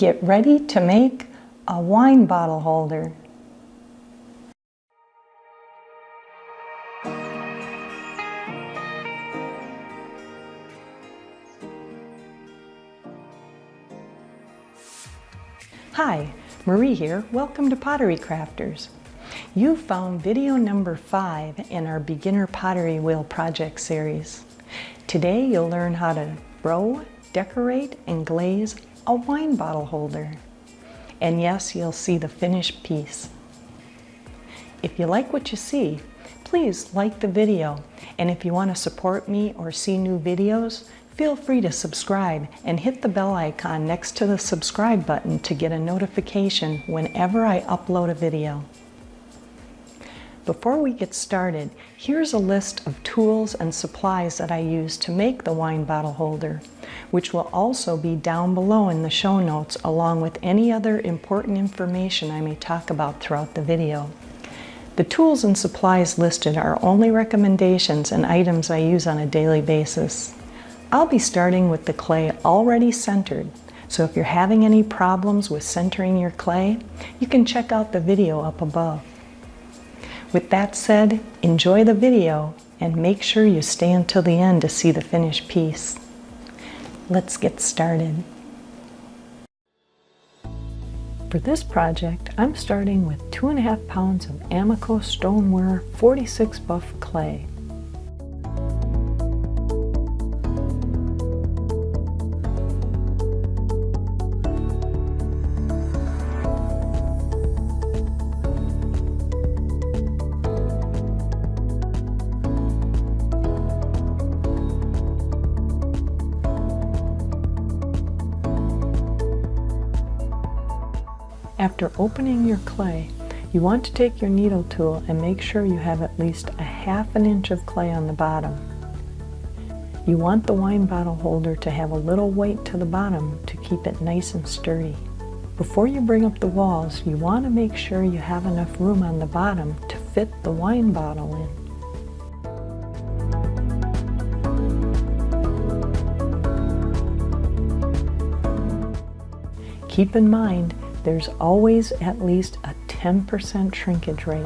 Get ready to make a wine bottle holder. Hi, Marie here. Welcome to Pottery Crafters. You found video number 5 in our Beginner Pottery Wheel project series. Today you'll learn how to row, decorate, and glaze a wine bottle holder. And yes, you'll see the finished piece. If you like what you see, please like the video. And if you want to support me or see new videos, feel free to subscribe and hit the bell icon next to the subscribe button to get a notification whenever I upload a video. Before we get started, here's a list of tools and supplies that I use to make the wine bottle holder, which will also be down below in the show notes along with any other important information I may talk about throughout the video. The tools and supplies listed are only recommendations and items I use on a daily basis. I'll be starting with the clay already centered, so if you're having any problems with centering your clay, you can check out the video up above. With that said, enjoy the video and make sure you stay until the end to see the finished piece. Let's get started. For this project, I'm starting with 2.5 pounds of Amico Stoneware 46 buff clay. After opening your clay, you want to take your needle tool and make sure you have at least 1/2 inch of clay on the bottom. You want the wine bottle holder to have a little weight to the bottom to keep it nice and sturdy. Before you bring up the walls, you want to make sure you have enough room on the bottom to fit the wine bottle in. Keep in mind, there's always at least a 10% shrinkage rate.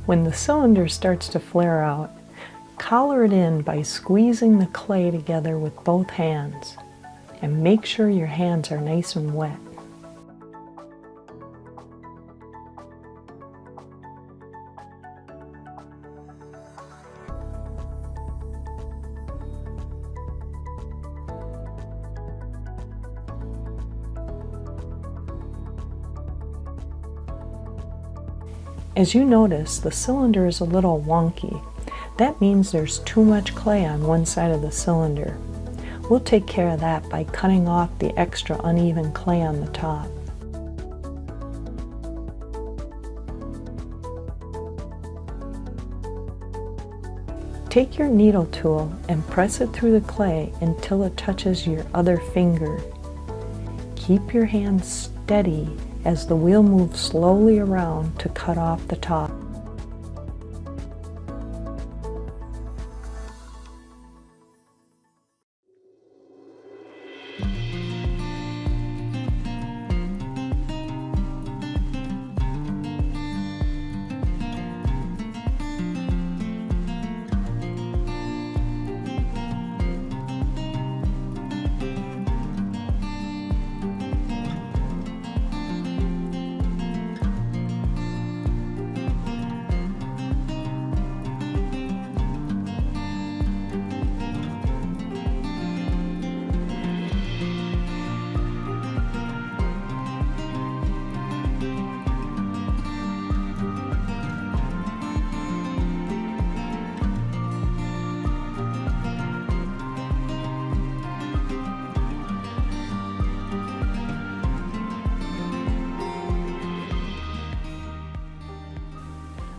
When the cylinder starts to flare out, collar it in by squeezing the clay together with both hands, and make sure your hands are nice and wet. As you notice, the cylinder is a little wonky. That means there's too much clay on one side of the cylinder. We'll take care of that by cutting off the extra uneven clay on the top. Take your needle tool and press it through the clay until it touches your other finger. Keep your hand steady as the wheel moves slowly around to cut off the top.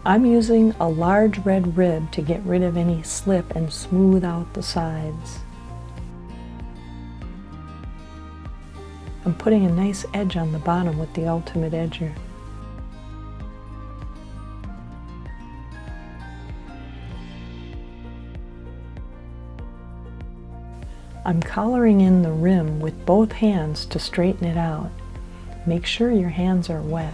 I'm using a large red rib to get rid of any slip and smooth out the sides. I'm putting a nice edge on the bottom with the Ultimate Edger. I'm coloring in the rim with both hands to straighten it out. Make sure your hands are wet.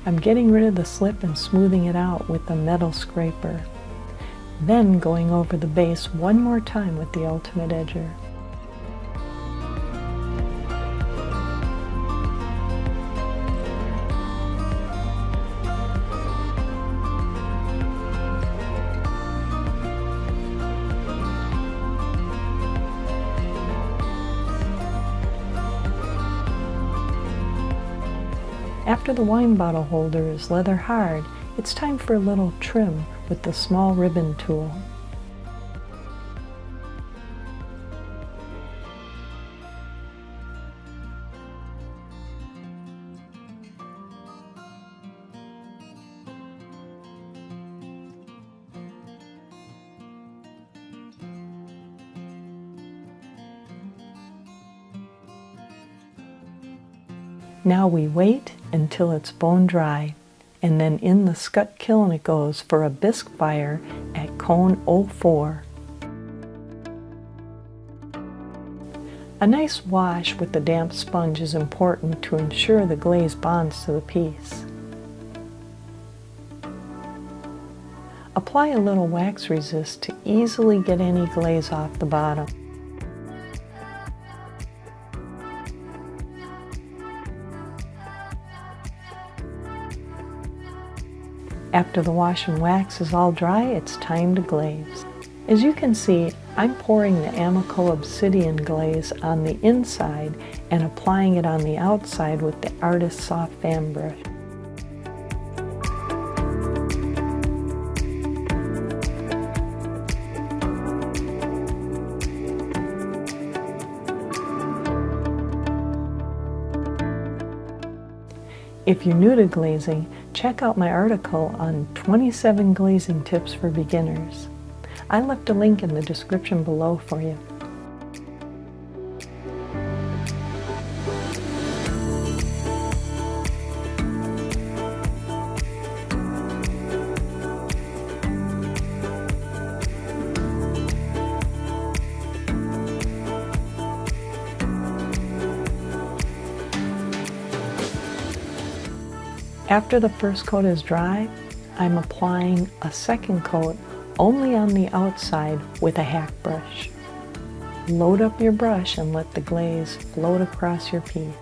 I'm getting rid of the slip and smoothing it out with the metal scraper. Then going over the base one more time with the Ultimate Edger. After the wine bottle holder is leather hard, it's time for a little trim with the small ribbon tool. Now we wait until it's bone dry, and then in the Skutt kiln it goes for a bisque fire at cone 04. A nice wash with the damp sponge is important to ensure the glaze bonds to the piece. Apply a little wax resist to easily get any glaze off the bottom. After the wash and wax is all dry, it's time to glaze. As you can see, I'm pouring the Amico Obsidian glaze on the inside and applying it on the outside with the Artist Soft Fan Brush. If you're new to glazing, check out my article on 27 glazing tips for beginners. I left a link in the description below for you. After the first coat is dry, I'm applying a second coat only on the outside with a hack brush. Load up your brush and let the glaze float across your piece.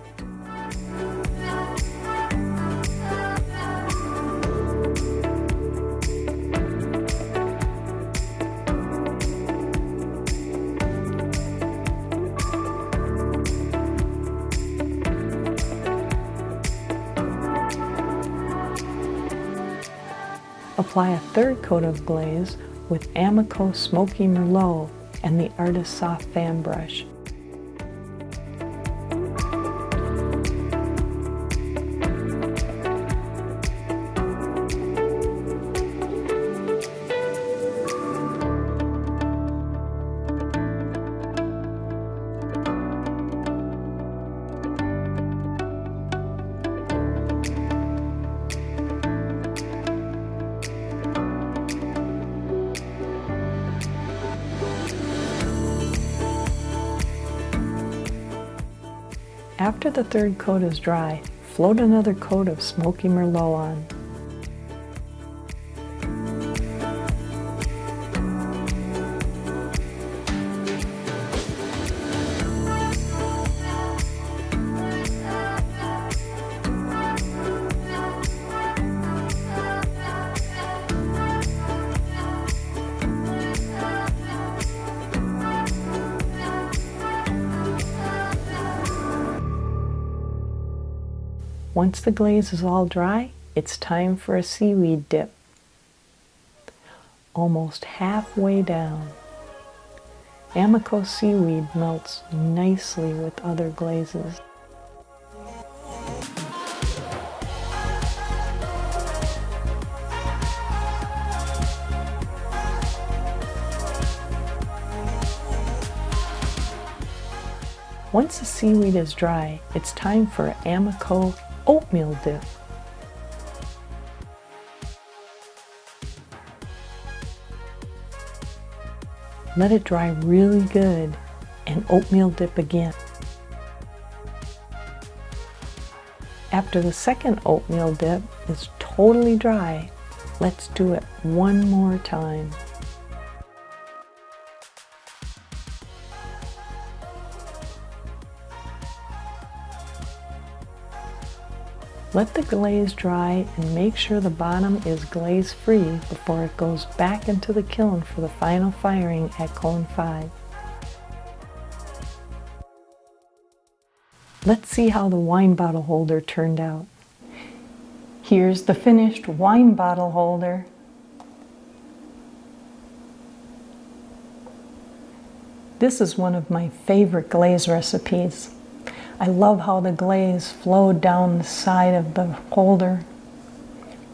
Apply a third coat of glaze with Amico Smoky Merlot and the Artist Soft Fan Brush. After the third coat is dry, float another coat of Smoky Merlot on. Once the glaze is all dry, it's time for a seaweed dip. Almost halfway down. Amico seaweed melts nicely with other glazes. Once the seaweed is dry, it's time for Amico oatmeal dip. Let it dry really good and oatmeal dip again. After the second oatmeal dip is totally dry, let's do it one more time. Let the glaze dry and make sure the bottom is glaze free before it goes back into the kiln for the final firing at cone 5. Let's see how the wine bottle holder turned out. Here's the finished wine bottle holder. This is one of my favorite glaze recipes. I love how the glaze flowed down the side of the holder,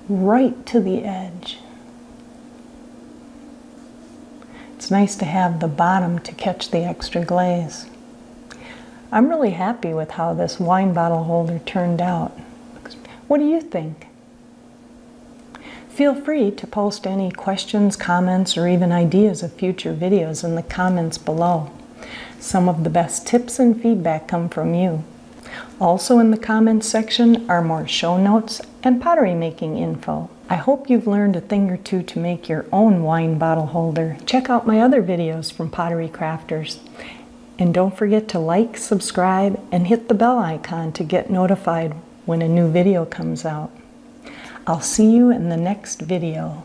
right to the edge. It's nice to have the bottom to catch the extra glaze. I'm really happy with how this wine bottle holder turned out. What do you think? Feel free to post any questions, comments, or even ideas of future videos in the comments below. Some of the best tips and feedback come from you. Also in the comments section are more show notes and pottery making info. I hope you've learned a thing or two to make your own wine bottle holder. Check out my other videos from Pottery Crafters. And don't forget to like, subscribe, and hit the bell icon to get notified when a new video comes out. I'll see you in the next video.